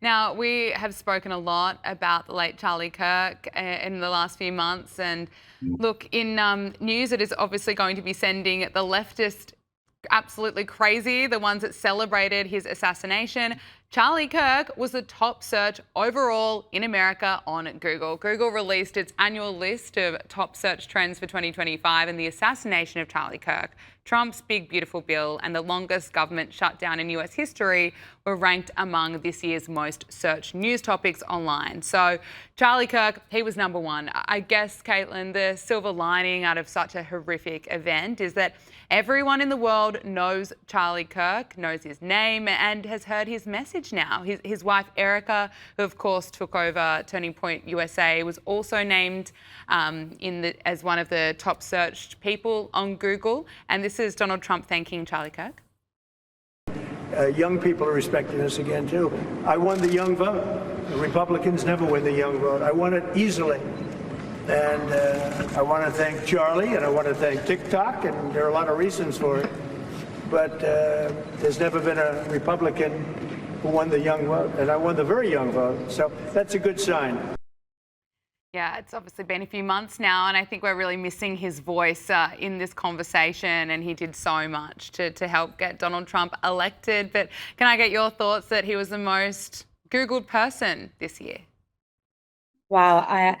Now, we have spoken a lot about the late Charlie Kirk in the last few months. And look, in news, it is obviously going to be sending the leftist absolutely crazy, the ones that celebrated his assassination. Charlie Kirk was the top search overall in America on Google. Google released its annual list of top search trends for 2025, and the assassination of Charlie Kirk, Trump's big beautiful bill, and the longest government shutdown in US history were ranked among this year's most searched news topics online. So Charlie Kirk, he was number one. I guess, Caitlin, the silver lining out of such a horrific event is that everyone in the world knows Charlie Kirk, knows his name, and has heard his message now. His wife, Erica, who of course took over Turning Point USA, was also named as one of the top searched people on Google. And this is Donald Trump thanking Charlie Kirk. Young people are respecting us again, too. I won the young vote. The Republicans never win the young vote. I won it easily. And I want to thank Charlie, and I want to thank TikTok, and there are a lot of reasons for it. But there's never been a Republican who won the young vote, and I won the very young vote. So that's a good sign. Yeah, it's obviously been a few months now, and I think we're really missing his voice in this conversation, and he did so much to help get Donald Trump elected. But can I get your thoughts that he was the most Googled person this year? Wow.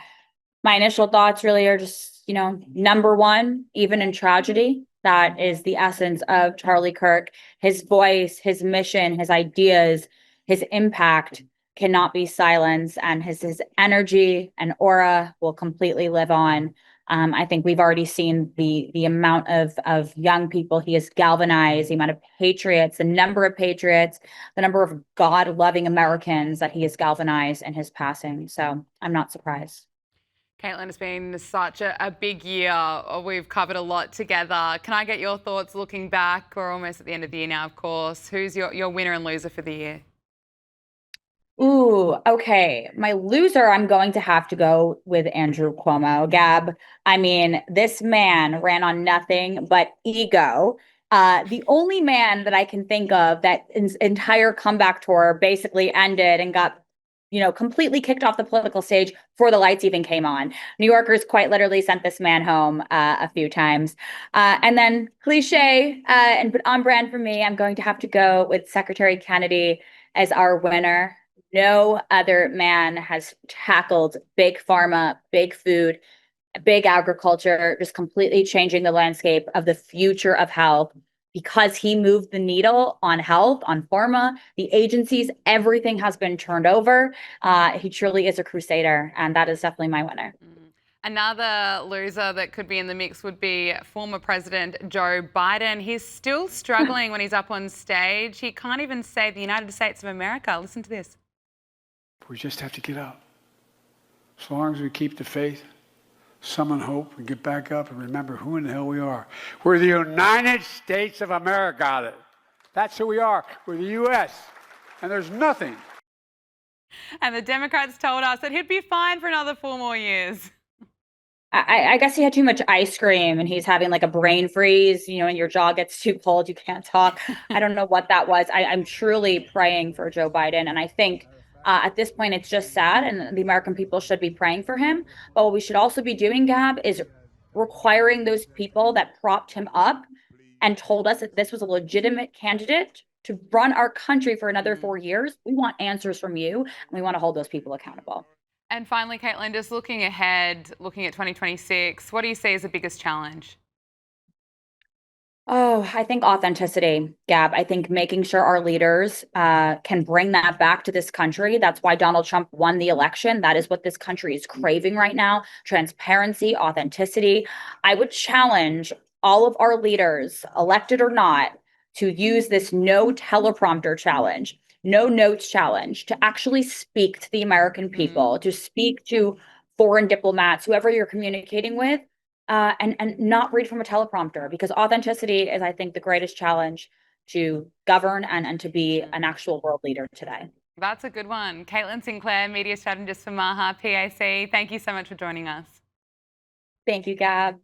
My initial thoughts really are just, number one, even in tragedy, that is the essence of Charlie Kirk. His voice, his mission, his ideas, his impact cannot be silenced, and his energy and aura will completely live on. I think we've already seen the amount of young people he has galvanized, the amount of patriots, the number of patriots, the number of God-loving Americans that he has galvanized in his passing. So I'm not surprised. Caitlin, it's been such a big year. We've covered a lot together. Can I get your thoughts looking back? We're almost at the end of the year now, of course. Who's your winner and loser for the year? Ooh, okay. My loser, I'm going to have to go with Andrew Cuomo. Gab, I mean, this man ran on nothing but ego. The only man that I can think of that his entire comeback tour basically ended and got completely kicked off the political stage before the lights even came on. New Yorkers quite literally sent this man home a few times. And then cliche and on brand for me, I'm going to have to go with Secretary Kennedy as our winner. No other man has tackled big pharma, big food, big agriculture, just completely changing the landscape of the future of health, because he moved the needle on health, on pharma, the agencies, everything has been turned over. He truly is a crusader, and that is definitely my winner. Another loser that could be in the mix would be former President Joe Biden. He's still struggling when he's up on stage. He can't even say the United States of America. Listen to this. We just have to get up. As long as we keep the faith, summon hope, and get back up and remember who in the hell we are. We're the United States of America. That's who we are. We're the U.S. And there's nothing. And the Democrats told us that he'd be fine for another 4 more years. I guess he had too much ice cream and he's having like a brain freeze, and your jaw gets too cold, you can't talk. I don't know what that was. I'm truly praying for Joe Biden. And I think at this point, it's just sad, and the American people should be praying for him. But what we should also be doing, Gab, is requiring those people that propped him up and told us that this was a legitimate candidate to run our country for another 4 years. We want answers from you, and we want to hold those people accountable. And finally, Caitlin, just looking ahead, looking at 2026, what do you see as the biggest challenge? Oh, I think authenticity, Gab. I think making sure our leaders can bring that back to this country. That's why Donald Trump won the election. That is what this country is craving right now. Transparency, authenticity. I would challenge all of our leaders, elected or not, to use this no teleprompter challenge, no notes challenge, to actually speak to the American people, to speak to foreign diplomats, whoever you're communicating with, and not read from a teleprompter, because authenticity is, I think, the greatest challenge to govern and to be an actual world leader today. That's a good one. Caitlin Sinclair, media strategist for MAHA, PAC. Thank you so much for joining us. Thank you, Gab.